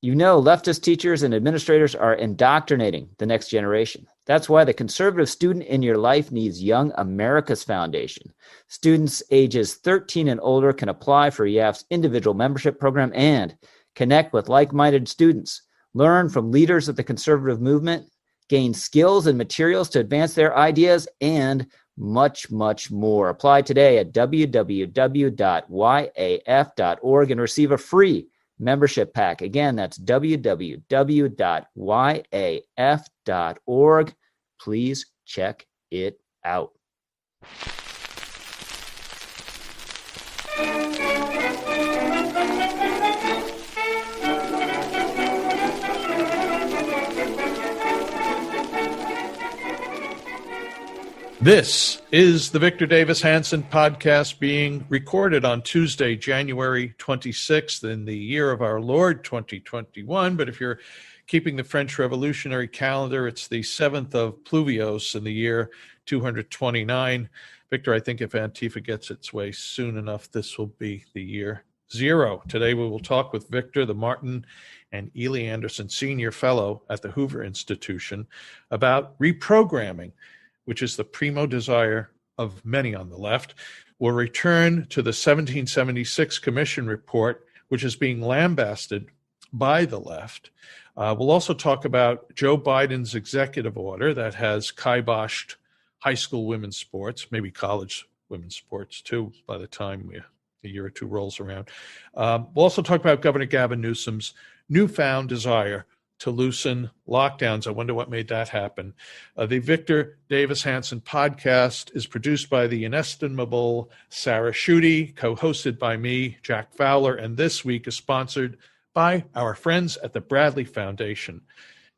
You know, leftist teachers and administrators are indoctrinating the next generation. That's why the conservative student in your life needs Young America's Foundation. Students ages 13 and older can apply for YAF's individual membership program and connect with like-minded students, learn from leaders of the conservative movement, gain skills and materials to advance their ideas, and much, much more. Apply today at www.yaf.org and receive a free membership pack. Again, that's www.yaf.org. Please check it out. This is the Victor Davis Hanson podcast being recorded on Tuesday, January 26th in the year of our Lord 2021. But if you're keeping the French Revolutionary calendar, it's the 7th of Pluvios in the year 229. Victor, I think if Antifa gets its way soon enough, this will be the year 0. Today we will talk with Victor, the Martin and Ely Anderson Senior Fellow at the Hoover Institution, about reprogramming, which is the primo desire of many on the left. We'll return to the 1776 Commission report, which is being lambasted by the left. We'll also talk about Joe Biden's executive order that has kiboshed high school women's sports, maybe college women's sports too, by the time a year or two rolls around. We'll also talk about Governor Gavin Newsom's newfound desire to loosen lockdowns. I wonder what made that happen. The Victor Davis Hanson podcast is produced by the inestimable Sarah Schutte, co-hosted by me, Jack Fowler, and this week is sponsored by our friends at the Bradley Foundation.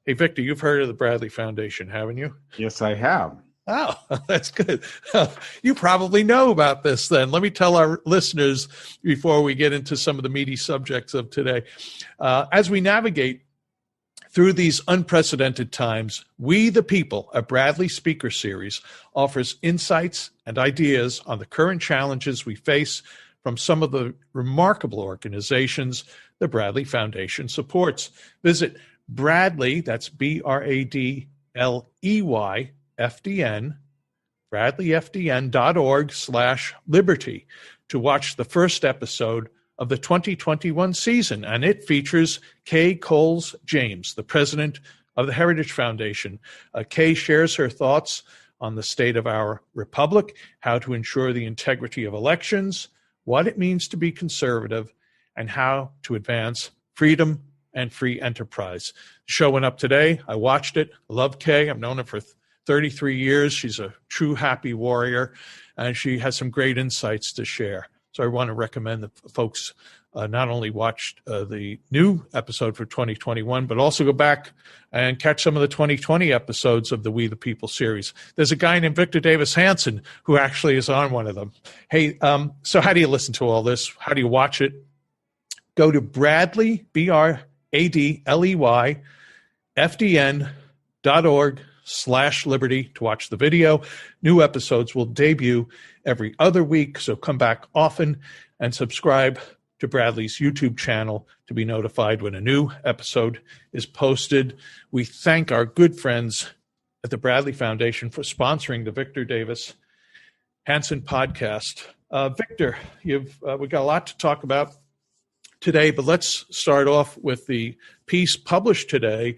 Hey, Victor, you've heard of the Bradley Foundation, haven't you? Yes, I have. Oh, that's good. You probably know about this then. Let me tell our listeners before we get into some of the meaty subjects of today. As we navigate through these unprecedented times, We the People, a Bradley speaker series, offers insights and ideas on the current challenges we face from some of the remarkable organizations the Bradley Foundation supports. Visit Bradley, that's BRADLEY, FDN, bradleyfdn.org/liberty to watch the first episode of the 2021 season, and it features Kay Coles James, the president of the Heritage Foundation. Kay shares her thoughts on the state of our republic, how to ensure the integrity of elections, what it means to be conservative, and how to advance freedom and free enterprise. The show went up today. I watched it. I love Kay. I've known her for 33 years. She's a true happy warrior, and she has some great insights to share. So I want to recommend that folks not only watch the new episode for 2021, but also go back and catch some of the 2020 episodes of the We the People series. There's a guy named Victor Davis Hanson who actually is on one of them. Hey, so how do you listen to all this? How do you watch it? Go to Bradley, BRADLEY, FDN.org/liberty to watch the video. New episodes will debut every other week, so come back often and subscribe to Bradley's YouTube channel to be notified when a new episode is posted. We thank our good friends at the Bradley Foundation for sponsoring the Victor Davis Hanson podcast. Victor, we've got a lot to talk about today, but let's start off with the piece published today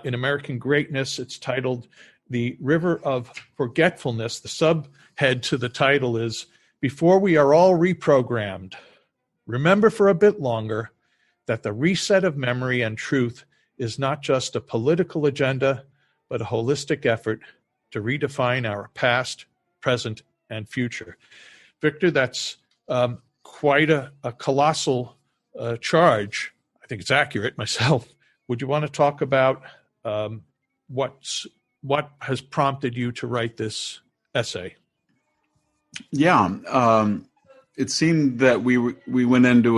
in American Greatness. It's titled The River of Forgetfulness. The subhead to the title is Before We Are All Reprogrammed, Remember for a Bit Longer that the reset of memory and truth is not just a political agenda, but a holistic effort to redefine our past, present, and future. Victor, that's quite a colossal charge. I think it's accurate myself. Would you want to talk about what has prompted you to write this essay? Yeah, it seemed that we went into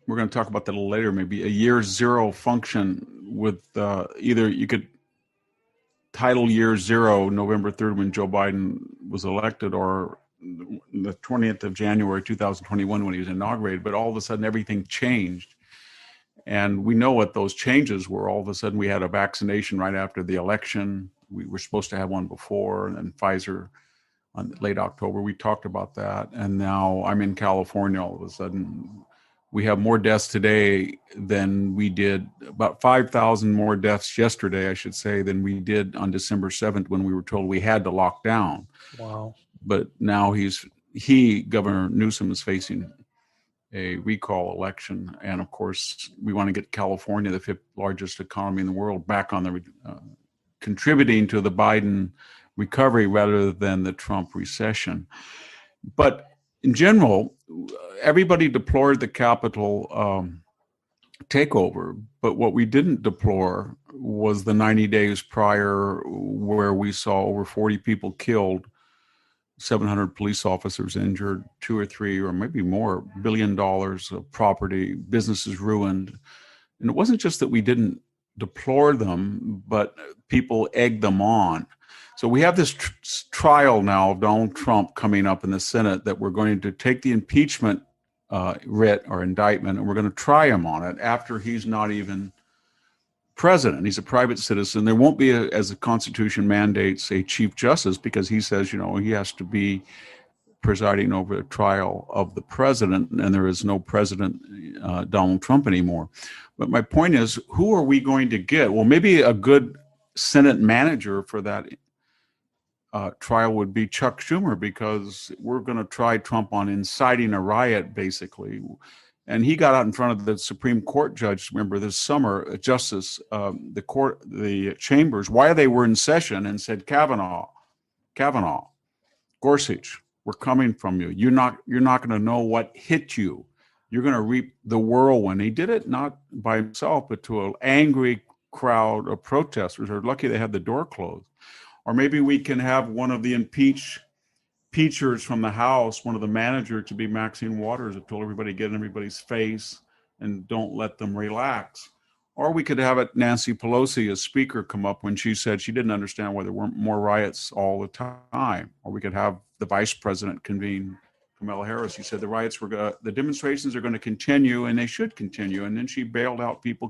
we're going to talk about that a little later, maybe a year 0 function with either you could title year 0 November 3rd when Joe Biden was elected, or the 20th of January 2021 when he was inaugurated, but all of a sudden everything changed. And we know what those changes were. All of a sudden, we had a vaccination right after the election. We were supposed to have one before, and then Pfizer on late October. We talked about that. And now I'm in California. All of a sudden, we have more deaths today than we did, about 5,000 more deaths yesterday, I should say, than we did on December 7th when we were told we had to lock down. Wow. But now Governor Newsom, is facing a recall election. And of course, we want to get California, the fifth largest economy in the world, back on the contributing to the Biden recovery rather than the Trump recession. But in general, everybody deplored the Capitol takeover. But what we didn't deplore was the 90 days prior, where we saw over 40 people killed, 700 police officers injured, 2 or 3 or maybe more $1 billion of property, businesses ruined. And it wasn't just that we didn't deplore them, but people egged them on. So we have this trial now of Donald Trump coming up in the Senate, that we're going to take the impeachment writ or indictment, and we're going to try him on it after he's not even president. He's a private citizen. There won't be, as the Constitution mandates, a chief justice, because he says, he has to be presiding over the trial of the president, and there is no president, Donald Trump, anymore. But my point is, who are we going to get? Well, maybe a good Senate manager for that trial would be Chuck Schumer, because we're going to try Trump on inciting a riot, basically. And he got out in front of the Supreme Court judge, remember, this summer, Justice, the chambers, while they were in session, and said, Kavanaugh, Gorsuch, we're coming from you. You're not going to know what hit you. You're going to reap the whirlwind. He did it not by himself, but to an angry crowd of protesters. They're lucky they had the door closed. Or maybe we can have one of the impeachers from the House, one of the managers, to be Maxine Waters, that told everybody, get in everybody's face and don't let them relax. Or we could have it Nancy Pelosi, as speaker, come up when she said she didn't understand why there weren't more riots all the time. Or we could have the vice president convene, Kamala Harris. She said the demonstrations are going to continue, and they should continue. And then she bailed out people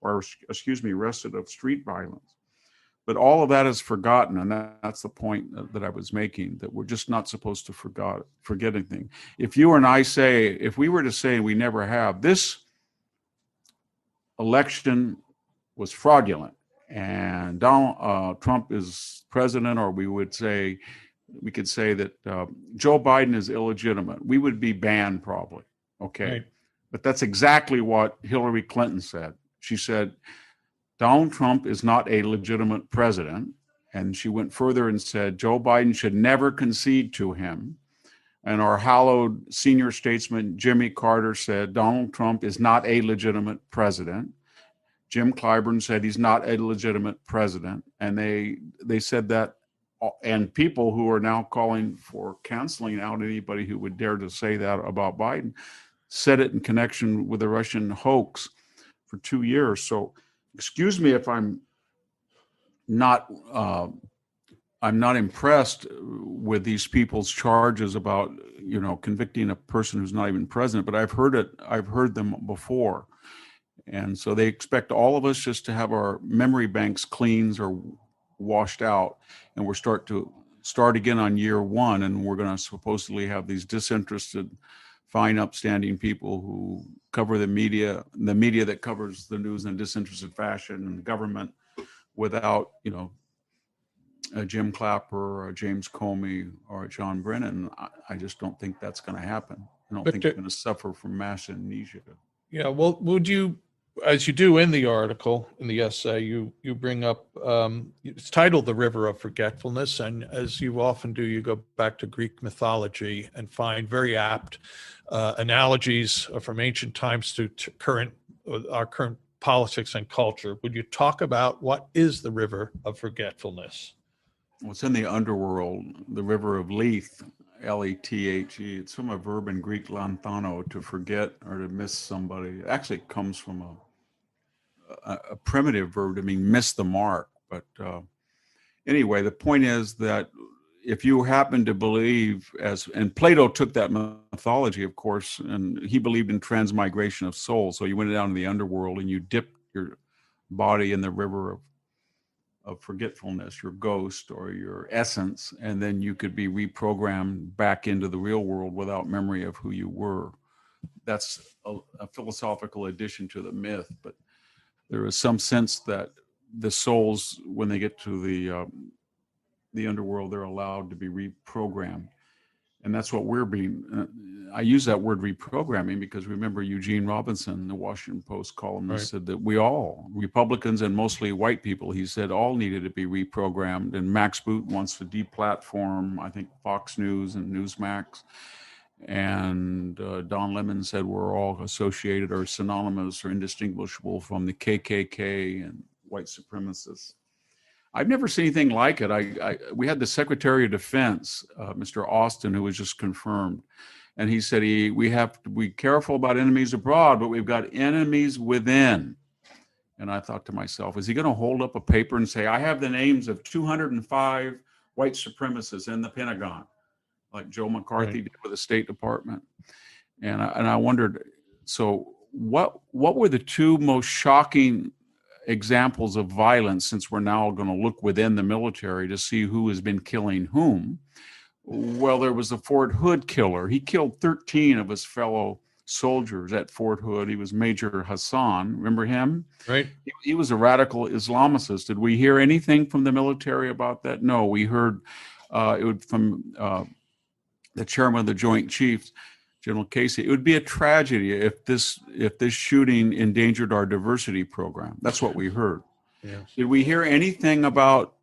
arrested of street violence. But all of that is forgotten, and that's the point that I was making, that we're just not supposed to forget anything. If you and I if we were to say, we never have, this election was fraudulent, and Donald Trump is president, or we could say that Joe Biden is illegitimate, we would be banned probably, okay? Right. But that's exactly what Hillary Clinton said. She said, Donald Trump is not a legitimate president. And she went further and said, Joe Biden should never concede to him. And our hallowed senior statesman, Jimmy Carter, said, Donald Trump is not a legitimate president. Jim Clyburn said he's not a legitimate president. And they said that, and people who are now calling for canceling out anybody who would dare to say that about Biden said it in connection with the Russian hoax for 2 years. So excuse me if I'm not impressed with these people's charges about, convicting a person who's not even president, but I've heard them before. And so they expect all of us just to have our memory banks cleansed or washed out, and we're start again on year one, and we're going to supposedly have these disinterested, fine, upstanding people who cover the media that covers the news in a disinterested fashion, and the government without, a Jim Clapper or a James Comey or a John Brennan. I just don't think that's going to happen. I don't think they're going to suffer from mass amnesia. Yeah, well, would you, as you do in the article, in the essay, you bring up, it's titled The River of Forgetfulness, and as you often do, you go back to Greek mythology and find very apt analogies from ancient times to our current politics and culture. Would you talk about what is the River of Forgetfulness? Well, it's in the underworld, the River of Lethe, Lethe. It's from a verb in Greek, lanthano, to forget or to miss somebody. It actually comes from a primitive verb to mean miss the mark. But anyway, the point is that if you happen to believe, and Plato took that mythology, of course, and he believed in transmigration of souls. So you went down to the underworld and you dipped your body in the river of forgetfulness, your ghost or your essence, and then you could be reprogrammed back into the real world without memory of who you were. That's a philosophical addition to the myth, but there is some sense that the souls, when they get to the underworld, they're allowed to be reprogrammed. And that's what we're being, I use that word reprogramming because remember Eugene Robinson, the Washington Post columnist, said that we all, Republicans and mostly white people, he said all needed to be reprogrammed. And Max Boot wants to deplatform, I think, Fox News and Newsmax. And Don Lemon said we're all associated or synonymous or indistinguishable from the KKK and white supremacists. I've never seen anything like it. We had the Secretary of Defense, Mr. Austin, who was just confirmed, and he said we have to be careful about enemies abroad, but we've got enemies within. And I thought to myself, is he going to hold up a paper and say, I have the names of 205 white supremacists in the Pentagon, like Joe McCarthy did with the State Department? And I wondered, so what were the two most shocking examples of violence, since we're now going to look within the military to see who has been killing whom? Well, there was the Fort Hood killer. He killed 13 of his fellow soldiers at Fort Hood. He was Major Hassan. Remember him? Right. He was a radical Islamicist. Did we hear anything from the military about that? No, we heard from the chairman of the Joint Chiefs, General Casey. It would be a tragedy if this shooting endangered our diversity program. That's what we heard. Yes. Did we hear anything about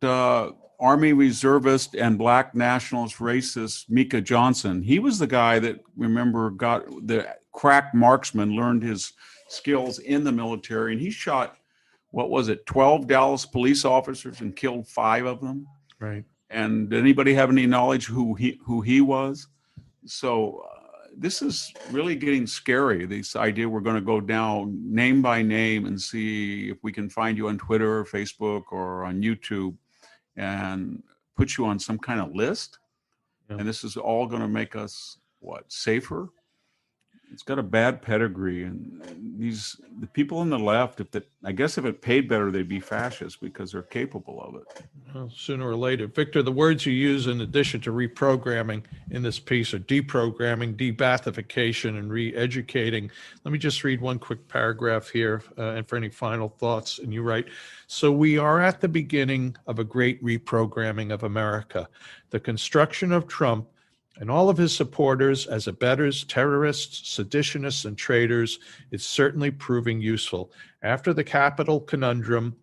Army reservist and black nationalist racist Mika Johnson? He was the guy that, remember, got the crack marksman, learned his skills in the military, and he shot, 12 Dallas police officers and killed 5 of them. Right. And did anybody have any knowledge who he was? So this is really getting scary, this idea we're going to go down name by name and see if we can find you on Twitter or Facebook or on YouTube and put you on some kind of list. Yeah. And this is all going to make us, safer? It's got a bad pedigree. And the people on the left, I guess if it paid better, they'd be fascists because they're capable of it. Well, sooner or later. Victor, the words you use in addition to reprogramming in this piece are deprogramming, debathification, and re-educating. Let me just read one quick paragraph here, and for any final thoughts. And you write, so we are at the beginning of a great reprogramming of America. The construction of Trump and all of his supporters as abettors, terrorists, seditionists, and traitors is certainly proving useful. After the Capitol conundrum,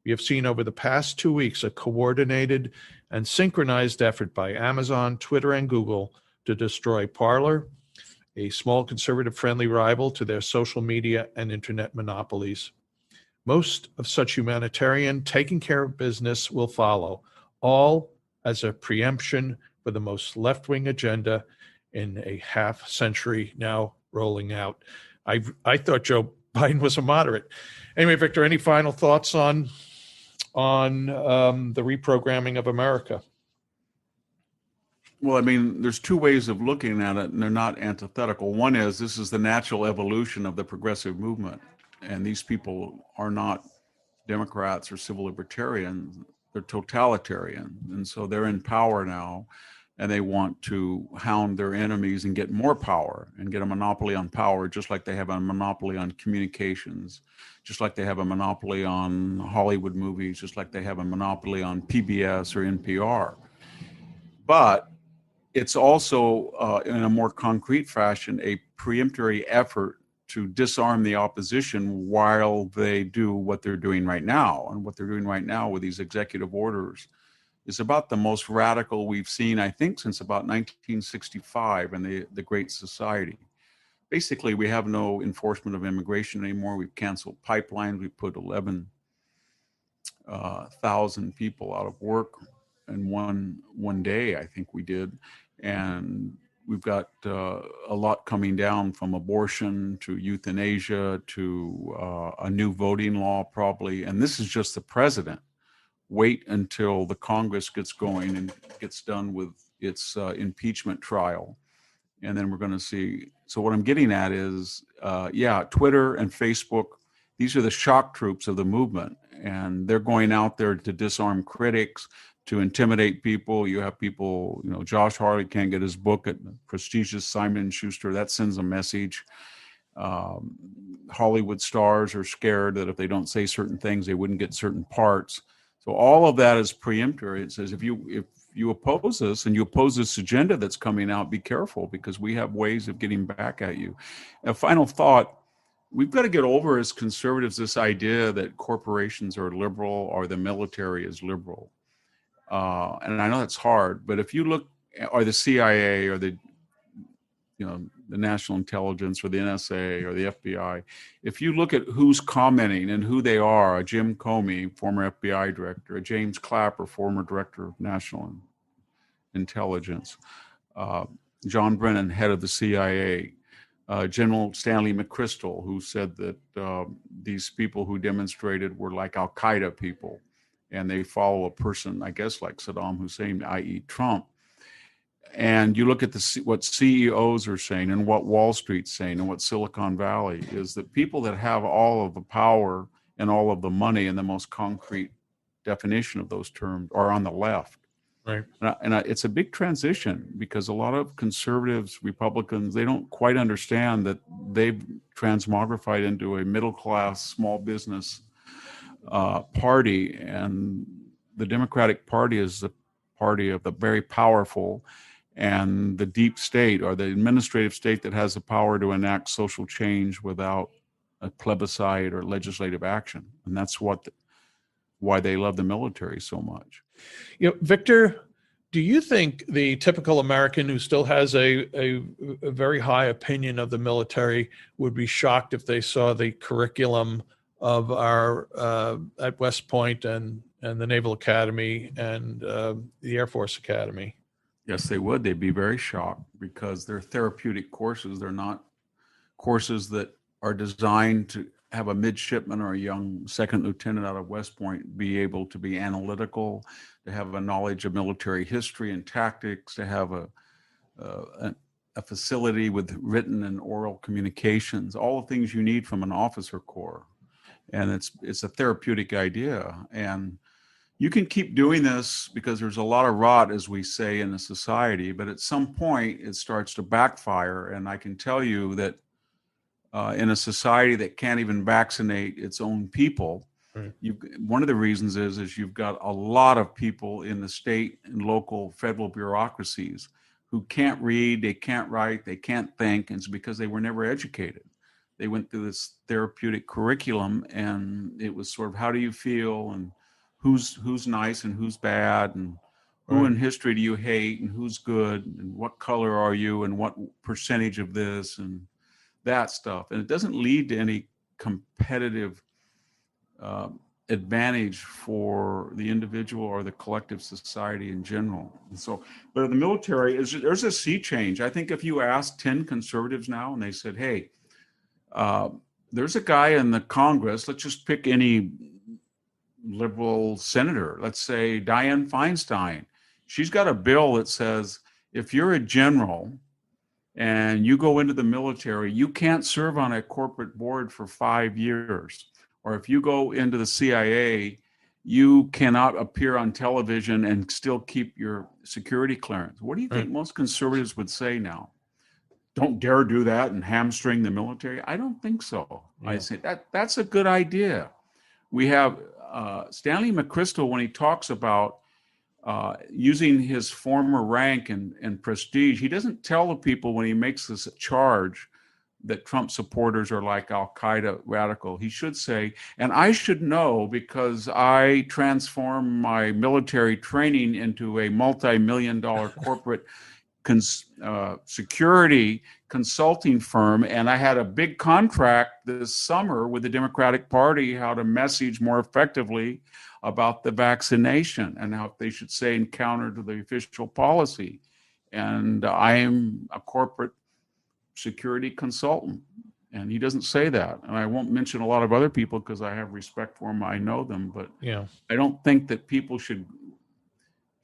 we have seen over the past 2 weeks a coordinated and synchronized effort by Amazon, Twitter, and Google to destroy Parler, a small conservative-friendly rival to their social media and internet monopolies. Most of such humanitarian taking care of business will follow, all as a preemption for the most left-wing agenda in a half century now rolling out. I thought Joe Biden was a moderate. Anyway, Victor, any final thoughts on the reprogramming of America? Well, I mean, there's two ways of looking at it, and they're not antithetical. One is this is the natural evolution of the progressive movement, and these people are not Democrats or civil libertarians. They're totalitarian, and so they're in power now, and they want to hound their enemies and get more power and get a monopoly on power, just like they have a monopoly on communications, just like they have a monopoly on Hollywood movies, just like they have a monopoly on PBS or NPR. But it's also, in a more concrete fashion, a preemptory effort to disarm the opposition while they do what they're doing right now. And what they're doing right now with these executive orders is about the most radical we've seen, I think, since about 1965 and the Great Society. Basically, we have no enforcement of immigration anymore. We've canceled pipelines. We put 11,000 people out of work in one day, I think we did. And we've got a lot coming down, from abortion to euthanasia to a new voting law, probably. And this is just the president. wait until the Congress gets going and gets done with its impeachment trial. And then we're going to see. So what I'm getting at is, Twitter and Facebook, these are the shock troops of the movement. And they're going out there to disarm critics, to intimidate people. You have people, Josh Hawley can't get his book at prestigious Simon & Schuster. That sends a message. Hollywood stars are scared that if they don't say certain things, they wouldn't get certain parts. So all of that is preemptory. It says if you oppose this and you oppose this agenda that's coming out, be careful, because we have ways of getting back at you. A final thought: we've got to get over as conservatives this idea that corporations are liberal or the military is liberal. And I know that's hard, but if you look, or the CIA or the National Intelligence or the NSA or the FBI, if you look at who's commenting and who they are, a Jim Comey, former FBI director, a James Clapper, former director of National Intelligence, John Brennan, head of the CIA, General Stanley McChrystal, who said that these people who demonstrated were like Al-Qaeda people, and they follow a person, I guess, like Saddam Hussein, i.e. Trump. And you look at what CEOs are saying and what Wall Street's saying and what Silicon Valley is, that people that have all of the power and all of the money and the most concrete definition of those terms are on the left. Right. And it's a big transition, because a lot of conservatives, Republicans, they don't quite understand that they've transmogrified into a middle-class small business party. And the Democratic Party is the party of the very powerful and the deep state, or the administrative state that has the power to enact social change without a plebiscite or legislative action. And that's why they love the military so much. Victor, do you think the typical American who still has a very high opinion of the military would be shocked if they saw the curriculum of our at West Point and the Naval Academy and the Air Force Academy? Yes, they would. They'd be very shocked, because they're therapeutic courses. They're not courses that are designed to have a midshipman or a young second lieutenant out of West Point be able to be analytical, to have a knowledge of military history and tactics, to have a facility with written and oral communications, all the things you need from an officer corps. And it's a therapeutic idea. And you can keep doing this because there's a lot of rot, as we say, in the society, but at some point it starts to backfire. And I can tell you that in a society that can't even vaccinate its own people, right, one of the reasons is you've got a lot of people in the state and local federal bureaucracies who can't read, they can't write, they can't think, and it's because they were never educated. They went through this therapeutic curriculum, and it was sort of, how do you feel, and who's nice and who's bad, and who in history do you hate, and who's good, and what color are you, and what percentage of this, and that stuff. And it doesn't lead to any competitive advantage for the individual or the collective society in general. And so, but in the military, there's a sea change. I think if you ask 10 conservatives now and they said, hey, there's a guy in the Congress, let's just pick any liberal senator, let's say Dianne Feinstein. She's got a bill that says if you're a general and you go into the military, you can't serve on a corporate board for 5 years. Or if you go into the CIA, you cannot appear on television and still keep your security clearance. What do you think most conservatives would say now? Don't dare do that and hamstring the military? I don't think so. Yeah. I say that's a good idea. We have Stanley McChrystal, when he talks about using his former rank and prestige, he doesn't tell the people when he makes this charge that Trump supporters are like Al-Qaeda radical. He should say, and I should know because I transformed my military training into a multi-million-dollar corporate security consulting firm, and I had a big contract this summer with the Democratic Party how to message more effectively about the vaccination and how they should say in counter to the official policy. And I am a corporate security consultant. And he doesn't say that. And I won't mention a lot of other people because I have respect for them. I know them, but Yeah. I don't think that people should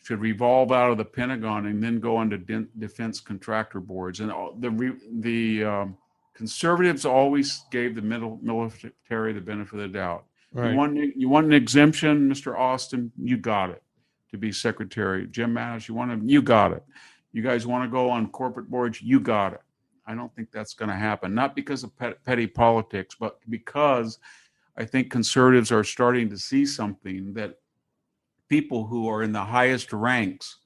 revolve out of the Pentagon and then go into defense contractor boards. And the conservatives always gave the military the benefit of the doubt. Right. You want an exemption, Mr. Austin? You got it. To be secretary, Jim Mattis, you got it. You guys want to go on corporate boards? You got it. I don't think that's going to happen. Not because of petty politics, but because I think conservatives are starting to see something that people who are in the highest ranks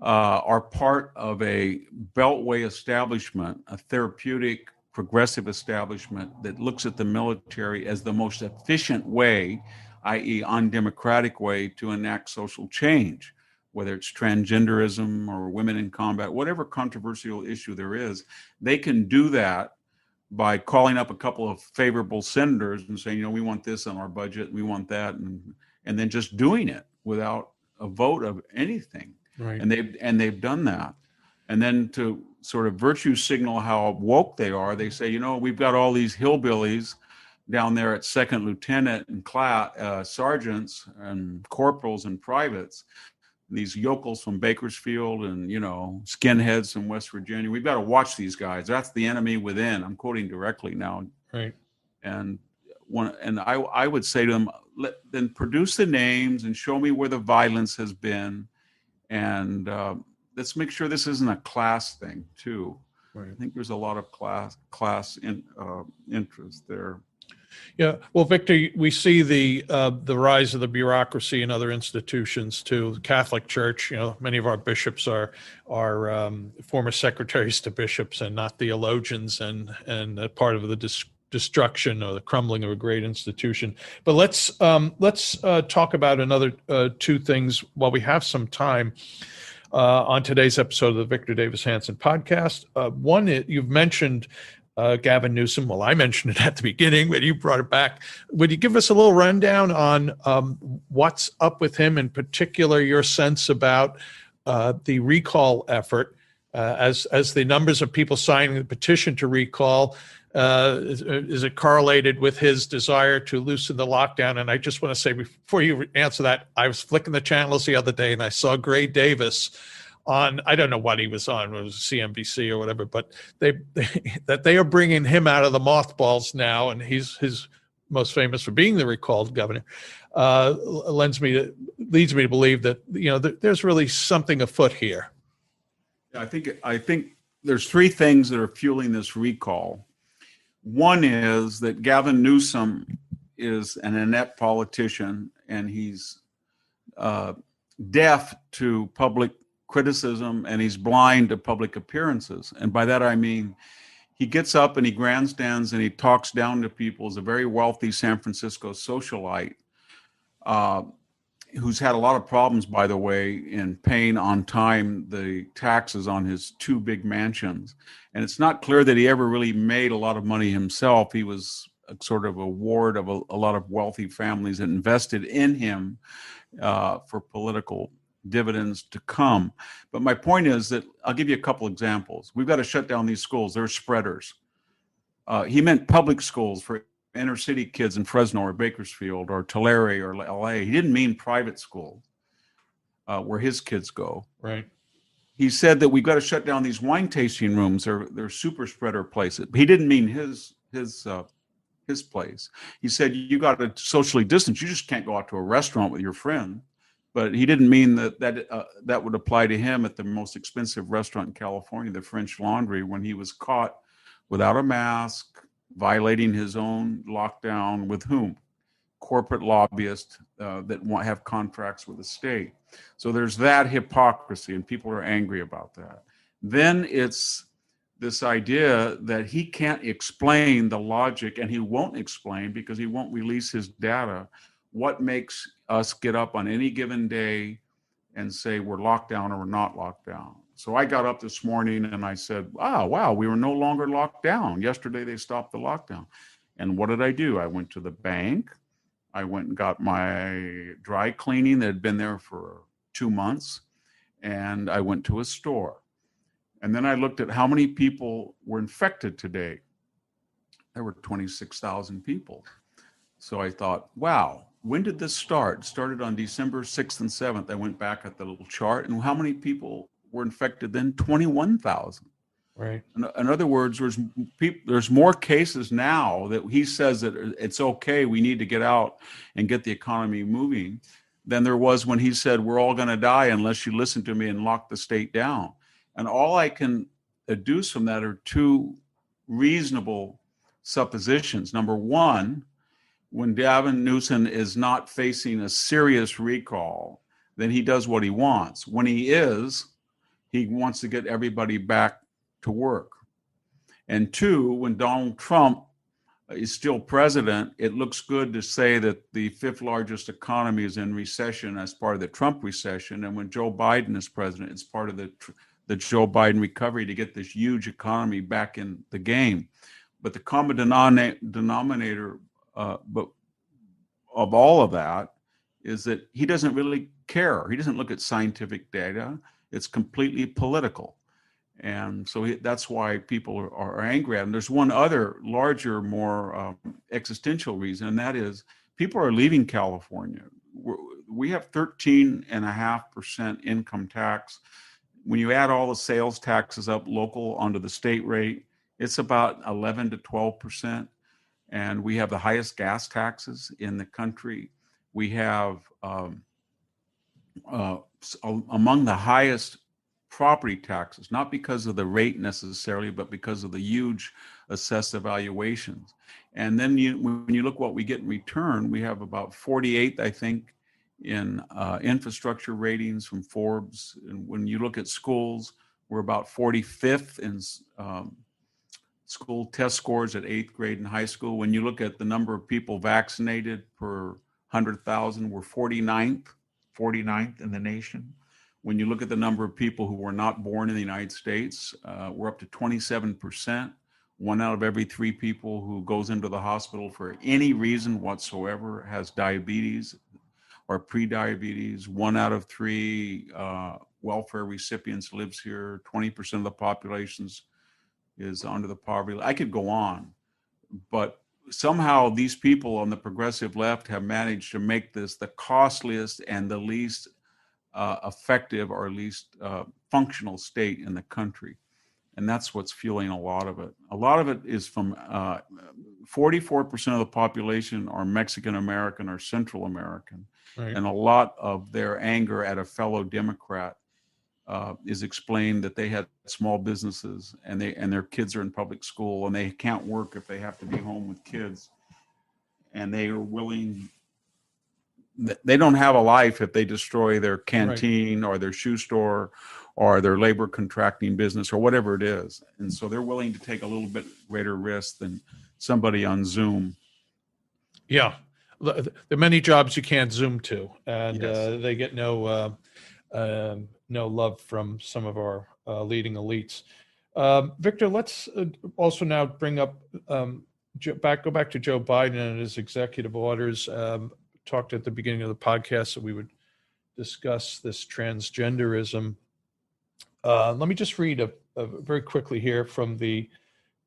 are part of a beltway establishment, a therapeutic, progressive establishment that looks at the military as the most efficient way, i.e., undemocratic way to enact social change, whether it's transgenderism or women in combat, whatever controversial issue there is. They can do that by calling up a couple of favorable senators and saying, we want this on our budget, we want that, and then just doing it without a vote of anything. Right. And they've done that. And then to sort of virtue signal how woke they are, they say, we've got all these hillbillies down there at second lieutenant and sergeants and corporals and privates, these yokels from Bakersfield and, skinheads from West Virginia. We've got to watch these guys. That's the enemy within. I'm quoting directly now. Right. And I would say to them, then produce the names and show me where the violence has been. And let's make sure this isn't a class thing too. Right. I think there's a lot of class interest there. Yeah, well, Victor, we see the rise of the bureaucracy in other institutions too. The Catholic Church, many of our bishops are former secretaries to bishops and not theologians, and part of the destruction or the crumbling of a great institution. But let's talk about another two things while we have some time on today's episode of the Victor Davis Hanson podcast. One, you've mentioned Gavin Newsom. Well, I mentioned it at the beginning, but you brought it back. Would you give us a little rundown on what's up with him, in particular, your sense about the recall effort as the numbers of people signing the petition to recall? Is it correlated with his desire to loosen the lockdown? And I just want to say, before you answer that, I was flicking the channels the other day and I saw Gray Davis on, I don't know what he was on, it was CNBC or whatever, but they are bringing him out of the mothballs now, and he's most famous for being the recalled governor. Leads me to believe that there's really something afoot here. I think there's three things that are fueling this recall. One is that Gavin Newsom is an inept politician, and he's deaf to public criticism, and he's blind to public appearances. And by that I mean he gets up and he grandstands and he talks down to people as a very wealthy San Francisco socialite who's had a lot of problems, by the way, in paying on time the taxes on his two big mansions. And it's not clear that he ever really made a lot of money himself. He was sort of a ward of a lot of wealthy families that invested in him for political dividends to come. But my point is that I'll give you a couple examples. We've got to shut down these schools. They're spreaders. He meant public schools for inner city kids in Fresno or Bakersfield or Tulare or LA. He didn't mean private schools where his kids go. Right. He said that we've got to shut down these wine tasting rooms. They're super spreader places. He didn't mean his place. He said you got to socially distance. You just can't go out to a restaurant with your friend. But he didn't mean that would apply to him at the most expensive restaurant in California, the French Laundry, when he was caught without a mask, violating his own lockdown with whom? Corporate lobbyists that have contracts with the state. So there's that hypocrisy, and people are angry about that. Then it's this idea that he can't explain the logic, and he won't explain because he won't release his data, what makes us get up on any given day and say we're locked down or we're not locked down. So I got up this morning and I said, wow, we were no longer locked down. Yesterday they stopped the lockdown. And what did I do? I went to the bank. I went and got my dry cleaning that had been there for 2 months. And I went to a store. And then I looked at how many people were infected today. there were 26,000 people. So I thought, wow, when did this start? It started on December 6th and 7th. I went back at the little chart, and how many people were infected then? 21,000. Right. In other words, there's more cases now that he says that it's okay, we need to get out and get the economy moving, than there was when he said, we're all going to die unless you listen to me and lock the state down. And all I can deduce from that are two reasonable suppositions. Number one, when Gavin Newsom is not facing a serious recall, then he does what he wants. When he is, he wants to get everybody back to work. And two, when Donald Trump is still president, it looks good to say that the fifth largest economy is in recession as part of the Trump recession. And when Joe Biden is president, it's part of the Joe Biden recovery to get this huge economy back in the game. But the common denominator but of all of that is that he doesn't really care. He doesn't look at scientific data. It's completely political. And so that's why people are angry at him. There's one other larger, more existential reason, and that is people are leaving California. We have 13.5% income tax. When you add all the sales taxes up local onto the state rate, it's about 11 to 12%. And we have the highest gas taxes in the country. We have among the highest property taxes, not because of the rate necessarily, but because of the huge assessed evaluations. And then when you look what we get in return, we have about 48th, I think, in infrastructure ratings from Forbes. And when you look at schools, we're about 45th in school test scores at 8th grade and high school. When you look at the number of people vaccinated per 100,000, we're 49th in the nation. When you look at the number of people who were not born in the United States, we're up to 27%. 1 out of every 3 people who goes into the hospital for any reason whatsoever has diabetes or prediabetes. 1 out of 3 welfare recipients lives here. 20% of the population is under the poverty. I could go on, but somehow these people on the progressive left have managed to make this the costliest and the least effective or least functional state in the country. And that's what's fueling a lot of it. A lot of it is from 44% of the population are Mexican American or Central American. Right. And a lot of their anger at a fellow Democrat is explained that they had small businesses and their kids are in public school and they can't work if they have to be home with kids. And they are willing, they don't have a life if they destroy their canteen, right, or their shoe store or their labor contracting business or whatever it is. And so they're willing to take a little bit greater risk than somebody on Zoom. Yeah. There are many jobs you can't Zoom to, and yes, they get no love from some of our leading elites. Victor, let's also now bring up, go back to Joe Biden and his executive orders. Talked at the beginning of the podcast that we would discuss this transgenderism. Let me just read very quickly here from the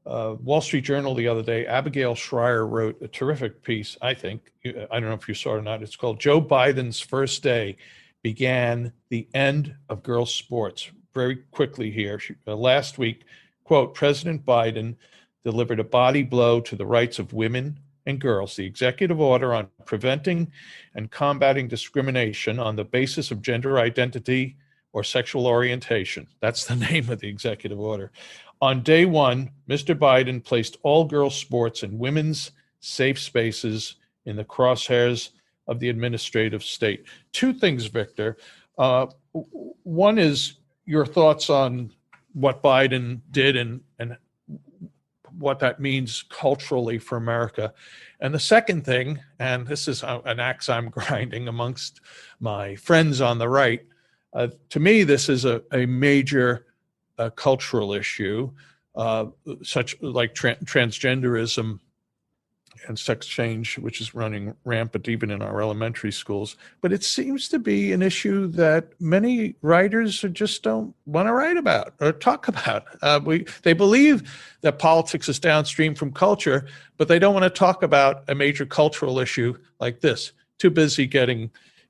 Wall Street Journal the other day. Abigail Schreier wrote a terrific piece, I think. I don't know if you saw it or not. It's called Joe Biden's First Day Began the End of Girls' Sports. Very quickly here. Last week, quote, President Biden delivered a body blow to the rights of women and girls. The executive order on preventing and combating discrimination on the basis of gender identity or sexual orientation. That's the name of the executive order. On day one, Mr. Biden placed all girls' sports and women's safe spaces in the crosshairs of the administrative state. Two things, Victor. One is your thoughts on what Biden did and what that means culturally for America. And the second thing, and this is an axe I'm grinding amongst my friends on the right, to me, this is a major cultural issue, such like transgenderism and sex change, which is running rampant even in our elementary schools. But it seems to be an issue that many writers just don't want to write about or talk about. They believe that politics is downstream from culture, but they don't want to talk about a major cultural issue like this. Too busy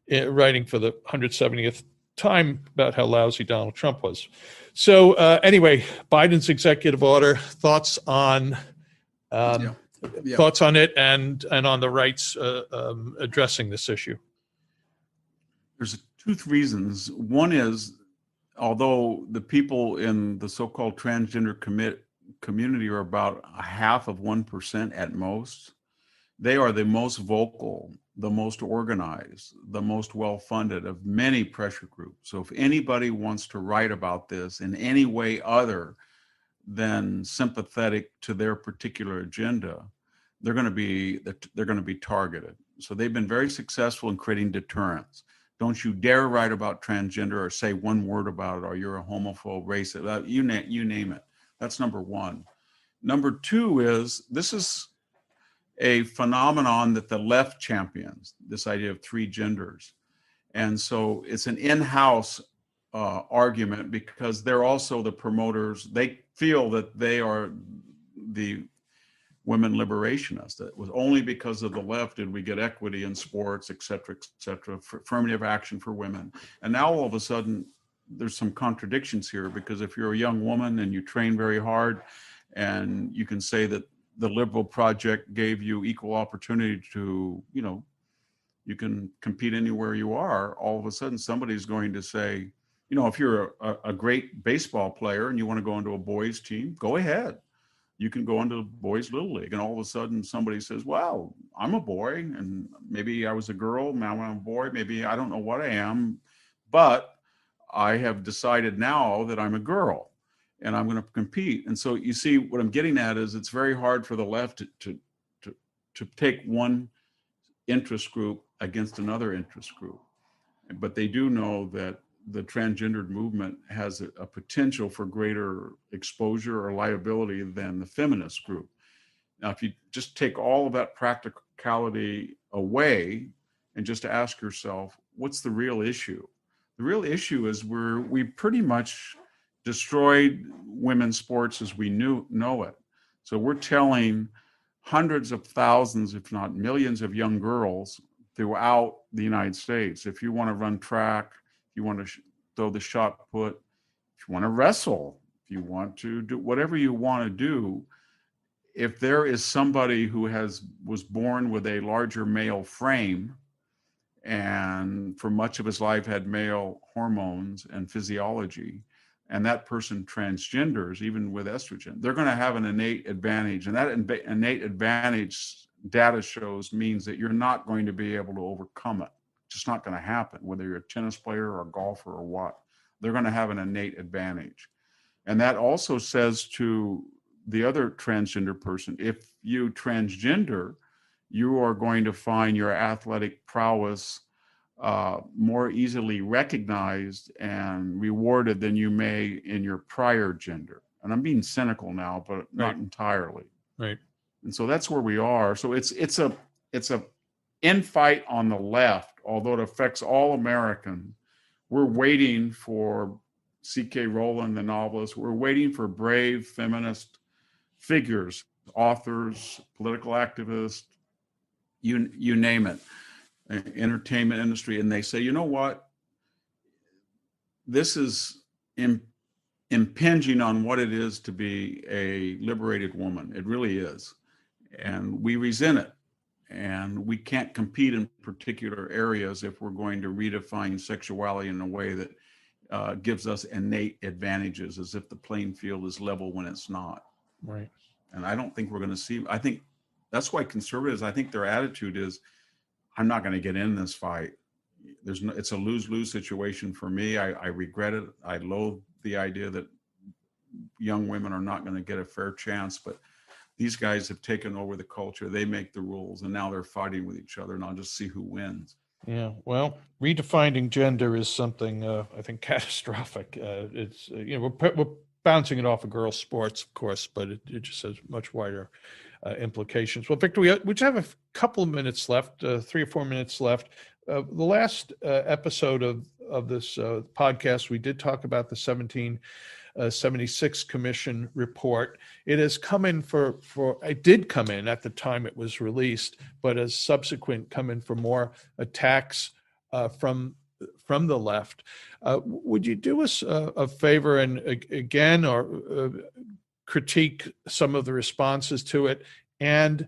writing for the 170th time about how lousy Donald Trump was. So anyway, Biden's executive order, thoughts on it and on the rights addressing this issue. There's two reasons. One is, although the people in the so-called transgender community are about 0.5% at most, they are the most vocal, the most organized, the most well-funded of many pressure groups. So if anybody wants to write about this in any way other than sympathetic to their particular agenda, they're going to be targeted. So they've been very successful in creating deterrence. Don't you dare write about transgender or say one word about it, or you're a homophobe, racist, you name it. That's number one. Number two is, this is a phenomenon that the left champions, this idea of three genders. And so it's an in-house argument, because they're also the promoters. They feel that they are the women liberationists. It was only because of the left did we get equity in sports, et cetera, affirmative action for women. And now all of a sudden, there's some contradictions here, because if you're a young woman and you train very hard, and you can say that the liberal project gave you equal opportunity to, you can compete anywhere you are, all of a sudden somebody's going to say, if you're a great baseball player and you want to go into a boys team, go ahead. You can go into the boys little league. And all of a sudden somebody says, well, I'm a boy, and maybe I was a girl, now I'm a boy, maybe I don't know what I am, but I have decided now that I'm a girl and I'm going to compete. And so you see, what I'm getting at is, it's very hard for the left to take one interest group against another interest group. But they do know that the transgendered movement has a potential for greater exposure or liability than the feminist group. Now, if you just take all of that practicality away and just ask yourself, what's the real issue? The real issue is we pretty much destroyed women's sports as we know it. So we're telling hundreds of thousands, if not millions, of young girls throughout the United States, if you want to run track, if you want to throw the shot put, if you want to wrestle, if you want to do whatever you want to do, if there is somebody who was born with a larger male frame and for much of his life had male hormones and physiology, and that person transgenders, even with estrogen, they're going to have an innate advantage. And that innate advantage, data shows, means that you're not going to be able to overcome it. It's just not going to happen, whether you're a tennis player or a golfer or what. They're going to have an innate advantage. And that also says to the other transgender person, if you transgender, you are going to find your athletic prowess more easily recognized and rewarded than you may in your prior gender. And I'm being cynical now, but not entirely. Right. And so that's where we are. So it's a infight on the left, although it affects all Americans. We're waiting for C.K. Rowland, the novelist. We're waiting for brave feminist figures, authors, political activists, you name it, entertainment industry, and they say, you know what? This is impinging on what it is to be a liberated woman. It really is. And we resent it. And we can't compete in particular areas if we're going to redefine sexuality in a way that gives us innate advantages, as if the playing field is level when it's not. Right. And I don't think we're going to see, I think that's why conservatives, I think their attitude is, I'm not going to get in this fight. It's a lose-lose situation for me. I regret it. I loathe the idea that young women are not going to get a fair chance, but these guys have taken over the culture. They make the rules, and now they're fighting with each other, and I'll just see who wins. Yeah, well, redefining gender is something I think catastrophic. It's we're bouncing it off of girls' sports, of course, but it just has much wider implications. Well, Victor, we just have a couple of minutes left, 3 or 4 minutes left. The last episode of this podcast, we did talk about the 1776 Commission report. It has come in it did come in at the time it was released, but has subsequent come in for more attacks from the left. Would you do us a favor and again, or critique some of the responses to it, and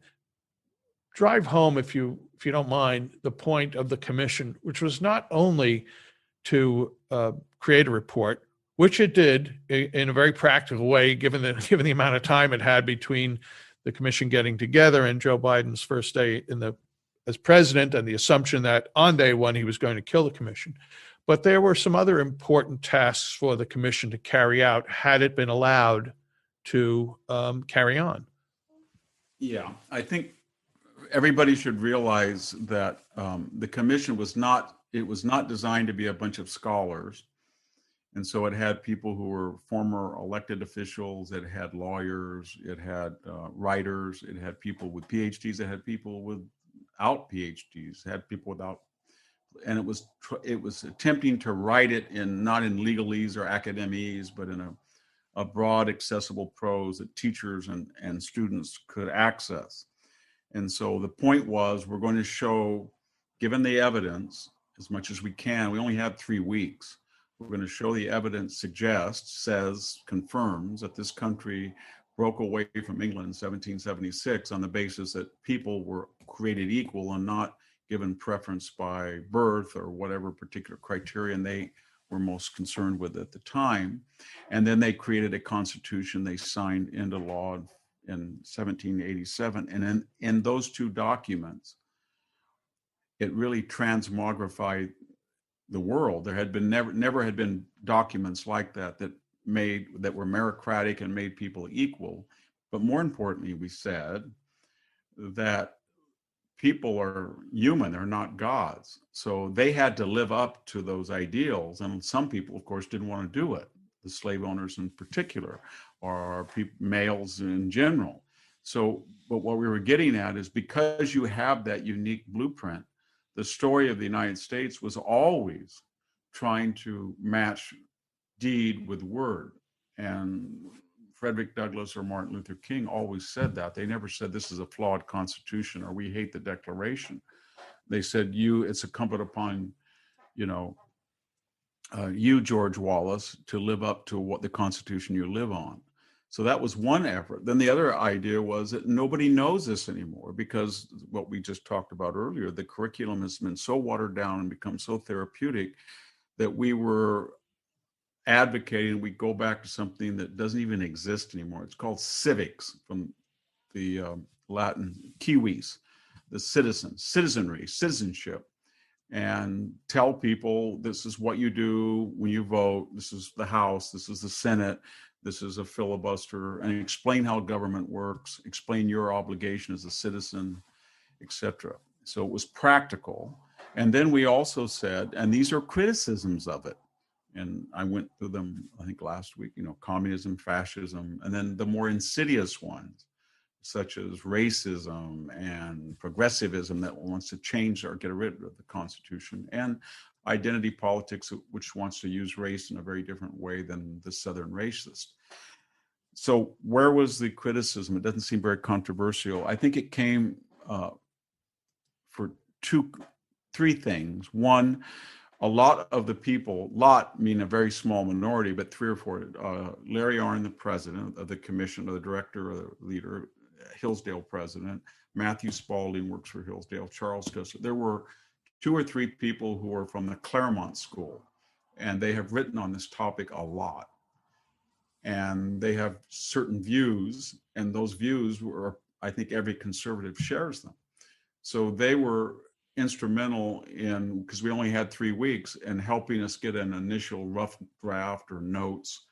drive home, if you don't mind, the point of the commission, which was not only to create a report, which it did in a very practical way, given the amount of time it had between the commission getting together and Joe Biden's first day as president, and the assumption that on day one he was going to kill the commission. But there were some other important tasks for the commission to carry out had it been allowed to carry on. Yeah, I think everybody should realize that the commission was not designed to be a bunch of scholars. And so it had people who were former elected officials, it had lawyers, it had writers, it had people with PhDs, it had people without PhDs, it had people without, and it was attempting to write it not in legalese or academese, but in a broad, accessible prose that teachers and students could access. And so the point was, we're going to show, given the evidence, as much as we can, we only had 3 weeks, we're going to show the evidence confirms that this country broke away from England in 1776 on the basis that people were created equal and not given preference by birth or whatever particular criterion they were most concerned with at the time. And then they created a constitution they signed into law in 1787. And in those two documents, it really transmogrified the world. There had been never had been documents like that were meritocratic and made people equal. But more importantly, we said that people are human, they're not gods. So they had to live up to those ideals. And some people, of course, didn't want to do it, the slave owners in particular, or males in general. So, but what we were getting at is, because you have that unique blueprint, the story of the United States was always trying to match deed with word. And Frederick Douglass or Martin Luther King always said that. They never said this is a flawed constitution or we hate the Declaration. They said it's incumbent upon, you, George Wallace, to live up to what the Constitution you live on. So that was one effort. Then the other idea was that nobody knows this anymore, because what we just talked about earlier, the curriculum has been so watered down and become so therapeutic that we were advocating we go back to something that doesn't even exist anymore. It's called civics, from the Latin Kiwis, the citizenry, citizenship, and tell people this is what you do when you vote. This is the House, this is the Senate, this is a filibuster, and explain how government works, explain your obligation as a citizen, etc. So it was practical. And then we also said, and these are criticisms of it, and I went through them, I think last week, communism, fascism, and then the more insidious ones, such as racism and progressivism that wants to change or get rid of the Constitution, and identity politics, which wants to use race in a very different way than the Southern racist. So where was the criticism? It doesn't seem very controversial. I think it came for three things. One, a lot of the people, mean a very small minority, but 3 or 4, Larry Arnn, the president of the commission, or the director or the leader, Hillsdale president, Matthew Spalding works for Hillsdale, Charles Custer. There were 2 or 3 people who were from the Claremont School, and they have written on this topic a lot. And they have certain views, and those views were, I think every conservative shares them. So they were instrumental in, because we only had 3 weeks, in helping us get an initial rough draft or notes.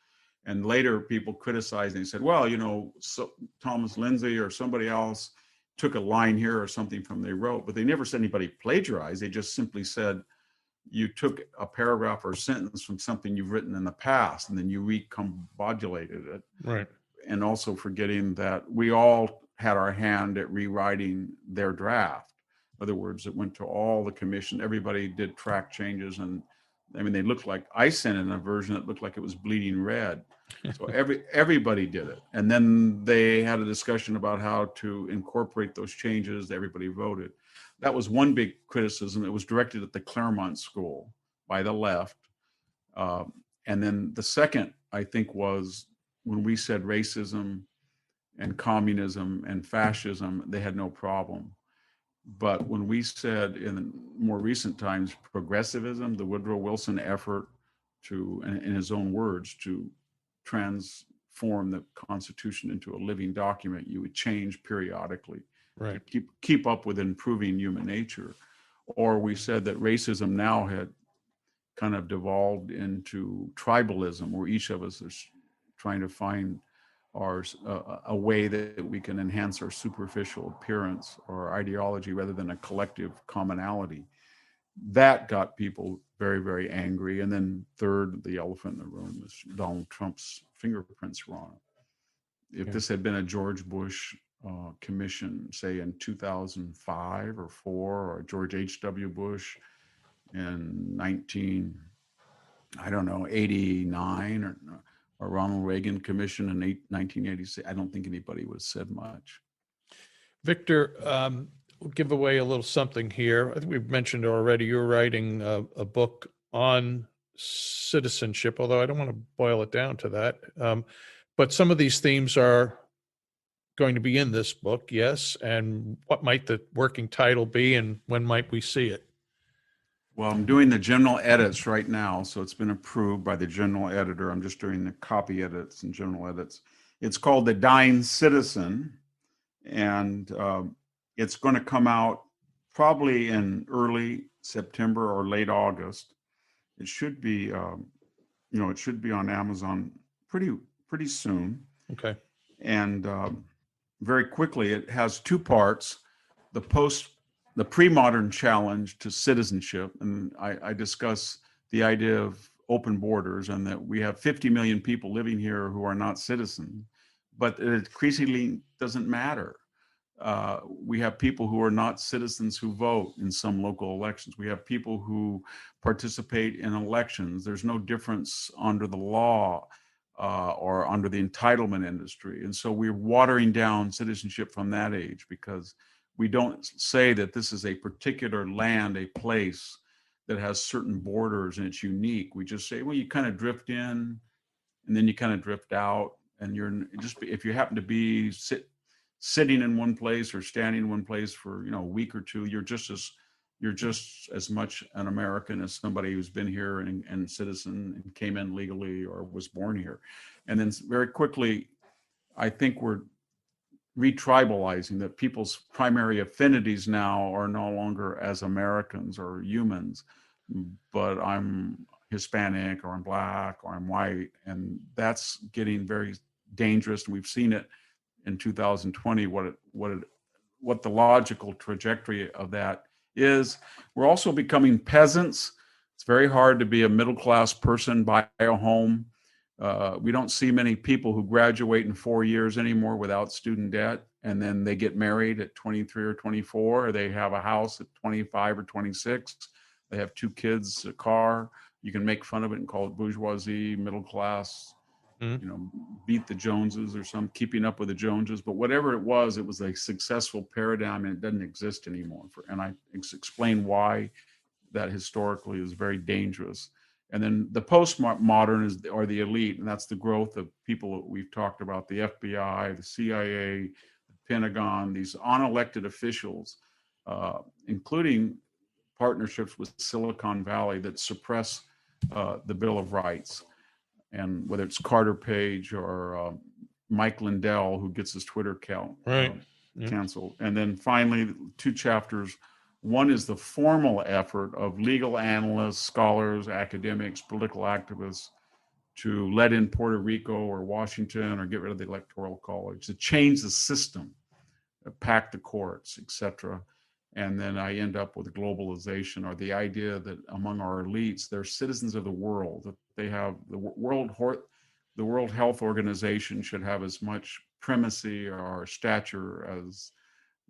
And later people criticized, and they said, well, so Thomas Lindsay or somebody else took a line here or something from they wrote, but they never said anybody plagiarized. They just simply said, you took a paragraph or a sentence from something you've written in the past, and then you recombobulated it. Right. And also forgetting that we all had our hand at rewriting their draft. In other words, it went to all the commission. Everybody did track changes, and I mean, they looked like I sent in a version that looked like it was bleeding red. So everybody did it, and then they had a discussion about how to incorporate those changes. Everybody voted. That was one big criticism. It was directed at the Claremont School by the left. And then the second, I think, was when we said racism and communism and fascism, they had no problem. But when we said in more recent times, progressivism, the Woodrow Wilson effort to, in his own words, to transform the Constitution into a living document, you would change periodically Right. to keep up with improving human nature. Or we said that racism now had kind of devolved into tribalism, where each of us is trying to find a way that we can enhance our superficial appearance or ideology rather than a collective commonality. That got people very, very angry. And then third, the elephant in the room is Donald Trump's fingerprints were on it. If this had been a George Bush commission, say in 2005 or 4, or George H.W. Bush in 89, or Ronald Reagan commission in 1986, I don't think anybody would have said much. Victor, we'll give away a little something here. I think we've mentioned already, you're writing a book on citizenship, although I don't want to boil it down to that. But some of these themes are going to be in this book, yes. And what might the working title be, and when might we see it? Well, I'm doing the general edits right now, so it's been approved by the general editor. I'm just doing the copy edits and general edits. It's called The Dying Citizen, and it's going to come out probably in early September or late August. It should be, it should be on Amazon pretty soon. Okay. And very quickly, it has two parts: the pre-modern challenge to citizenship, and I discuss the idea of open borders, and that we have 50 million people living here who are not citizens, but it increasingly doesn't matter. We have people who are not citizens who vote in some local elections. We have people who participate in elections. There's no difference under the law or under the entitlement industry. And so we're watering down citizenship from that age, because we don't say that this is a particular land, a place that has certain borders and it's unique. We just say, well, you kind of drift in and then you kind of drift out, and you're just, if you happen to be sitting in one place or standing in one place for a week or two, you're just as much an American as somebody who's been here and citizen and came in legally or was born here. And then very quickly, I think we're retribalizing, that people's primary affinities now are no longer as Americans or humans, but I'm Hispanic or I'm Black or I'm white, and that's getting very dangerous. And we've seen it in 2020, what the logical trajectory of that is. We're also becoming peasants. It's very hard to be a middle-class person, buy a home. We don't see many people who graduate in 4 years anymore without student debt, and then they get married at 23 or 24, or they have a house at 25 or 26. They have 2 kids, a car. You can make fun of it and call it bourgeoisie, middle class, beat the Joneses or some keeping up with the Joneses. But whatever it was a successful paradigm, and it doesn't exist anymore. And I explain why that historically is very dangerous. And then the postmodern are the elite, and that's the growth of people that we've talked about: the FBI, the CIA, the Pentagon, these unelected officials, including partnerships with Silicon Valley that suppress the Bill of Rights. And whether it's Carter Page or Mike Lindell, who gets his Twitter account canceled. And then finally, 2 chapters. One is the formal effort of legal analysts, scholars, academics, political activists to let in Puerto Rico or Washington or get rid of the Electoral College, to change the system, pack the courts, etc. And then I end up with globalization, or the idea that among our elites, they're citizens of the world, that they have the World Health Organization should have as much primacy or stature as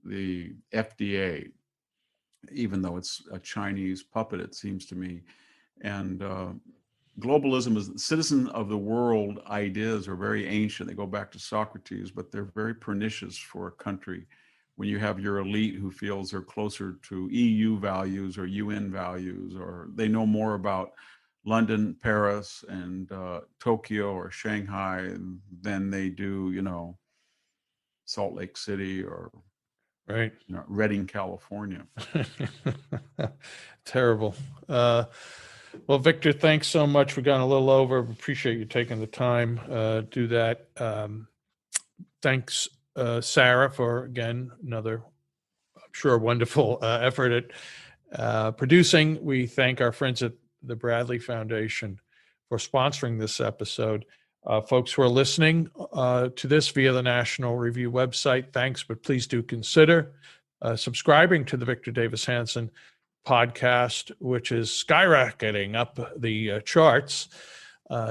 the FDA, even though it's a Chinese puppet, it seems to me. And globalism is citizen of the world ideas are very ancient. They go back to Socrates, but they're very pernicious for a country. When you have your elite who feels they're closer to EU values or UN values, or they know more about London, Paris, and Tokyo or Shanghai than they do, Salt Lake City or right, Redding, California. Terrible. Well, Victor, thanks so much. We've gone a little over. Appreciate you taking the time do that. Thanks, Sarah, for, again, another, I'm sure, wonderful effort at producing. We thank our friends at the Bradley Foundation for sponsoring this episode. Folks who are listening to this via the National Review website, thanks, but please do consider subscribing to the Victor Davis Hanson podcast, which is skyrocketing up the charts.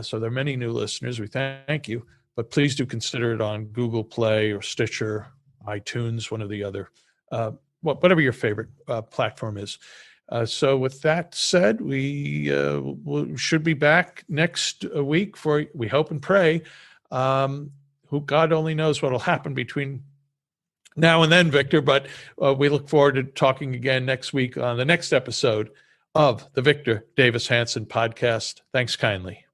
So there are many new listeners. We thank you, but please do consider it on Google Play or Stitcher, iTunes, one of the other, whatever your favorite platform is. So with that said, we should be back next week for, we hope and pray, who God only knows what will happen between now and then, Victor, but we look forward to talking again next week on the next episode of the Victor Davis Hanson podcast. Thanks kindly.